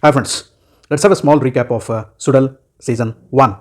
Hi friends, let's have a small recap of SUZHAL Season 1.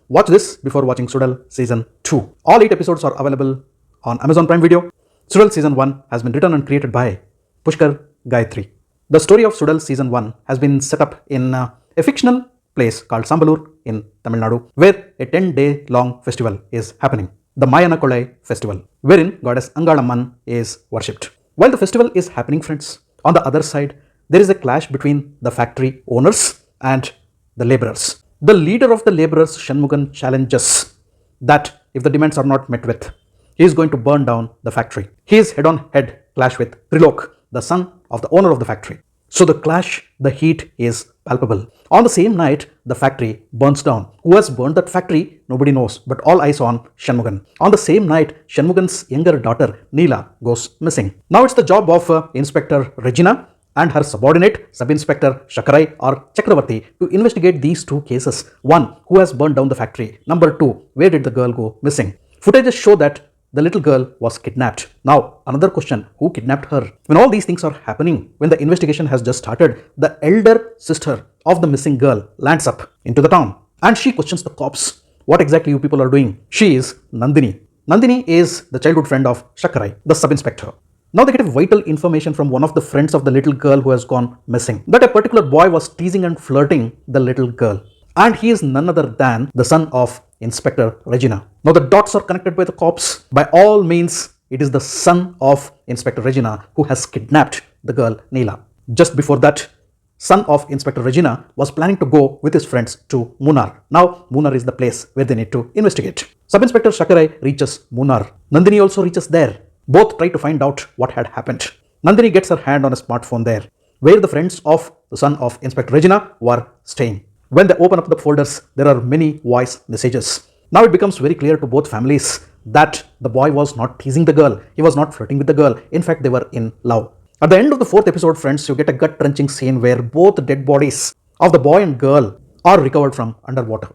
Watch this before watching SUZHAL Season 2. All 8 episodes are available on Amazon Prime Video. SUZHAL Season 1 has been written and created by Pushkar Gayathri. The story of SUZHAL Season 1 has been set up in a fictional place called Sambalur in Tamil Nadu, where a 10-day long festival is happening, the Mayanakolai festival, wherein goddess Angalamman is worshipped. While the festival is happening, friends, on the other side, there is a clash between the factory owners and the laborers. The leader of the laborers, Shanmugan, challenges that if the demands are not met with, he is going to burn down the factory. He is head-on-head clash with Trilok, the son of the owner of the factory. So the clash, the heat is palpable. On the same night, the factory burns down. Who has burned that factory? Nobody knows, but all eyes on Shanmugan. On the same night, Shanmugan's younger daughter, Neela, goes missing. Now it's the job of Inspector Regina and her subordinate, Sub-Inspector Shakarai or Chakravarti, to investigate these two cases. One, who has burned down the factory? Number two, where did the girl go missing? Footages show that the little girl was kidnapped. Now, another question, who kidnapped her? When all these things are happening, when the investigation has just started, the elder sister of the missing girl lands up into the town and she questions the cops. What exactly you people are doing? She is Nandini. Nandini is the childhood friend of Shakarai, the sub-inspector. Now they get a vital information from one of the friends of the little girl who has gone missing, that a particular boy was teasing and flirting the little girl. And he is none other than the son of Inspector Regina. Now the dots are connected by the cops. By all means, it is the son of Inspector Regina who has kidnapped the girl Neela. Just before that, son of Inspector Regina was planning to go with his friends to Munnar. Now Munnar is the place where they need to investigate. Sub-Inspector Shakarai reaches Munnar. Nandini also reaches there. Both try to find out what had happened. Nandini gets her hand on a smartphone there, where the friends of the son of Inspector Regina were staying. When they open up the folders, there are many voice messages. Now it becomes very clear to both families that the boy was not teasing the girl. He was not flirting with the girl. In fact, they were in love. At the end of the 4th episode, friends, you get a gut-wrenching scene where both dead bodies of the boy and girl are recovered from underwater.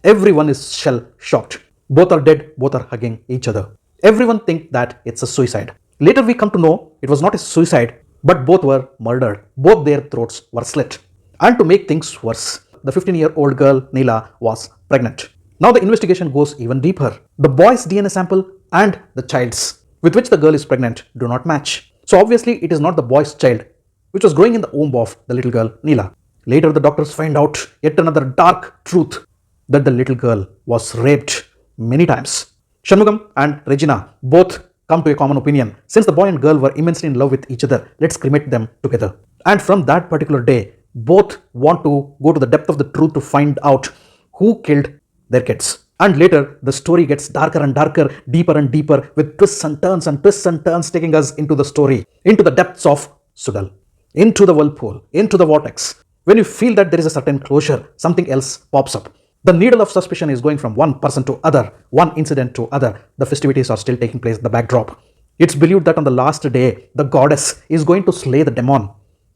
Everyone is shell-shocked. Both are dead, both are hugging each other. Everyone thinks that it's a suicide. Later we come to know it was not a suicide, but both were murdered. Both their throats were slit. And to make things worse, the 15-year-old girl Neela was pregnant. Now the investigation goes even deeper. The boy's DNA sample and the child's, with which the girl is pregnant, do not match. So obviously it is not the boy's child, which was growing in the womb of the little girl Neela. Later the doctors find out yet another dark truth, that the little girl was raped many times. Shanmugam and Regina both come to a common opinion. Since the boy and girl were immensely in love with each other, let's cremate them together. And from that particular day, both want to go to the depth of the truth to find out who killed their kids. And later, the story gets darker and darker, deeper and deeper, with twists and turns taking us into the story, into the depths of SUZHAL, into the whirlpool, into the vortex. When you feel that there is a certain closure, something else pops up. The needle of suspicion is going from one person to other, one incident to other. The festivities are still taking place in the backdrop. It's believed that on the last day, the goddess is going to slay the demon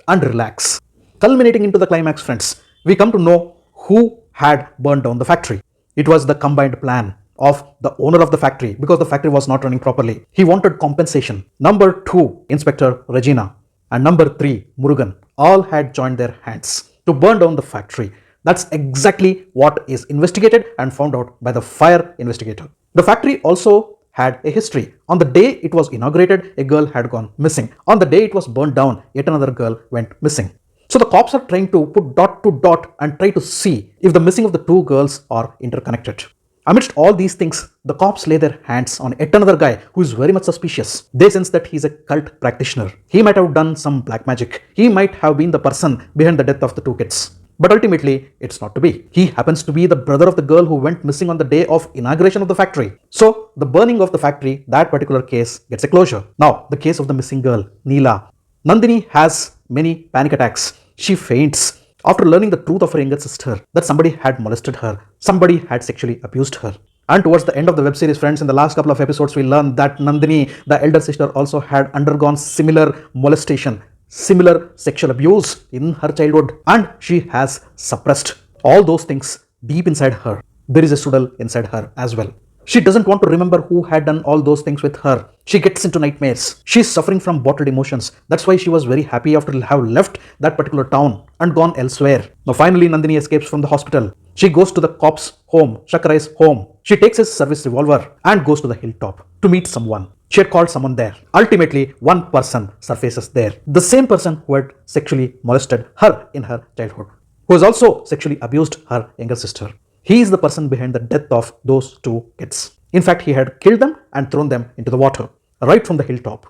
and relax. Culminating into the climax, friends, we come to know who had burned down the factory. It was the combined plan of the owner of the factory, because the factory was not running properly. He wanted compensation. Number 2, Inspector Regina, and number 3, Murugan, all had joined their hands to burn down the factory. That's exactly what is investigated and found out by the fire investigator. The factory also had a history. On the day it was inaugurated, a girl had gone missing. On the day it was burned down, yet another girl went missing. So the cops are trying to put dot to dot and try to see if the missing of the two girls are interconnected. Amidst all these things, the cops lay their hands on yet another guy who is very much suspicious. They sense that he's a cult practitioner. He might have done some black magic. He might have been the person behind the death of the two kids. But ultimately, it's not to be. He happens to be the brother of the girl who went missing on the day of inauguration of the factory. So, the burning of the factory, that particular case, gets a closure. Now, the case of the missing girl, Neela. Nandini has many panic attacks. She faints after learning the truth of her younger sister, that somebody had molested her, somebody had sexually abused her. And towards the end of the web series, friends, in the last couple of episodes, we learned that Nandini, the elder sister, also had undergone similar molestation, similar sexual abuse in her childhood, and she has suppressed all those things deep inside her. There is a SUZHAL inside her as well. She doesn't want to remember who had done all those things with her. She gets into nightmares. She's suffering from bottled emotions. That's why she was very happy after have left that particular town and gone elsewhere. Now finally Nandini escapes from the hospital. She goes to the cop's home, Shakarai's home. She takes his service revolver and goes to the hilltop to meet someone. She had called someone there. Ultimately, one person surfaces there. The same person who had sexually molested her in her childhood, who has also sexually abused her younger sister. He is the person behind the death of those two kids. In fact, he had killed them and thrown them into the water, right from the hilltop.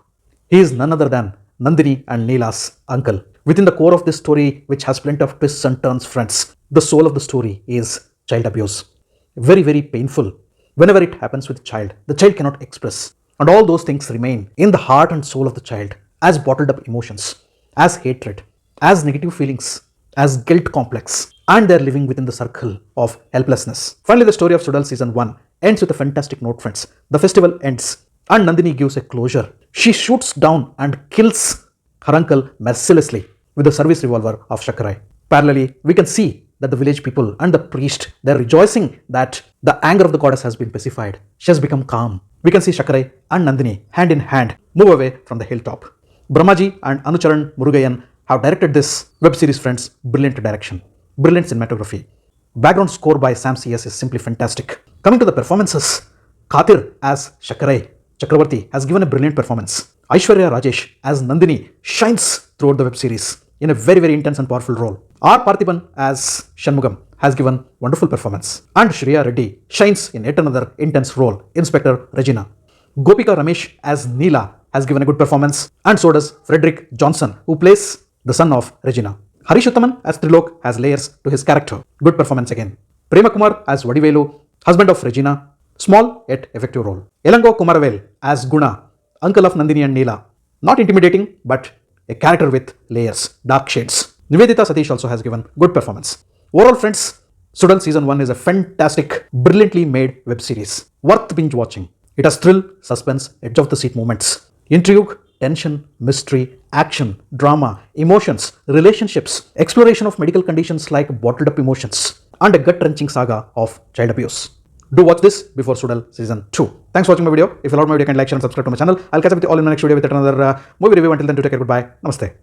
He is none other than Nandini and Neela's uncle. Within the core of this story, which has plenty of twists and turns, friends, the soul of the story is child abuse. Very, very painful. Whenever it happens with a child, the child cannot express. And all those things remain in the heart and soul of the child as bottled up emotions, as hatred, as negative feelings, as guilt complex, and they're living within the circle of helplessness. Finally, the story of SUZHAL season 1 ends with a fantastic note, friends. The festival ends and Nandini gives a closure. She shoots down and kills her uncle mercilessly with the service revolver of Shakarai. Parallelly, we can see that the village people and the priest, they're rejoicing that the anger of the goddess has been pacified. She has become calm. We can see Shakarai and Nandini hand in hand move away from the hilltop. Brahmaji and Anucharan Murugayan have directed this web series, friends. Brilliant direction, brilliant cinematography. Background score by Sam CS is simply fantastic. Coming to the performances, Kathir as Shakarai Chakravarti has given a brilliant performance. Aishwarya Rajesh as Nandini shines throughout the web series in a very, very intense and powerful role. R. Parthiban as Shanmugam has given wonderful performance. And Shriya Reddy shines in yet another intense role, Inspector Regina. Gopika Ramesh as Neela has given a good performance, and so does Frederick Johnson, who plays the son of Regina. Harish Uttaman as Trilok has layers to his character. Good performance again. Prema Kumar as Vadivelu, husband of Regina. Small yet effective role. Elango Kumaravel as Guna, uncle of Nandini and Neela. Not intimidating, but a character with layers, dark shades. Nivedita Satish also has given good performance. Overall, friends, SUZHAL season 1 is a fantastic, brilliantly made web series. Worth binge watching. It has thrill, suspense, edge of the seat moments, intrigue, tension, mystery, action, drama, emotions, relationships, exploration of medical conditions like bottled up emotions, and a gut-wrenching saga of child abuse. Do watch this before SUZHAL season 2. Thanks for watching my video. If you loved my video, can like, share and subscribe to my channel. I'll catch up with you all in my next video with another movie review. Until then, do take care. Goodbye. Namaste.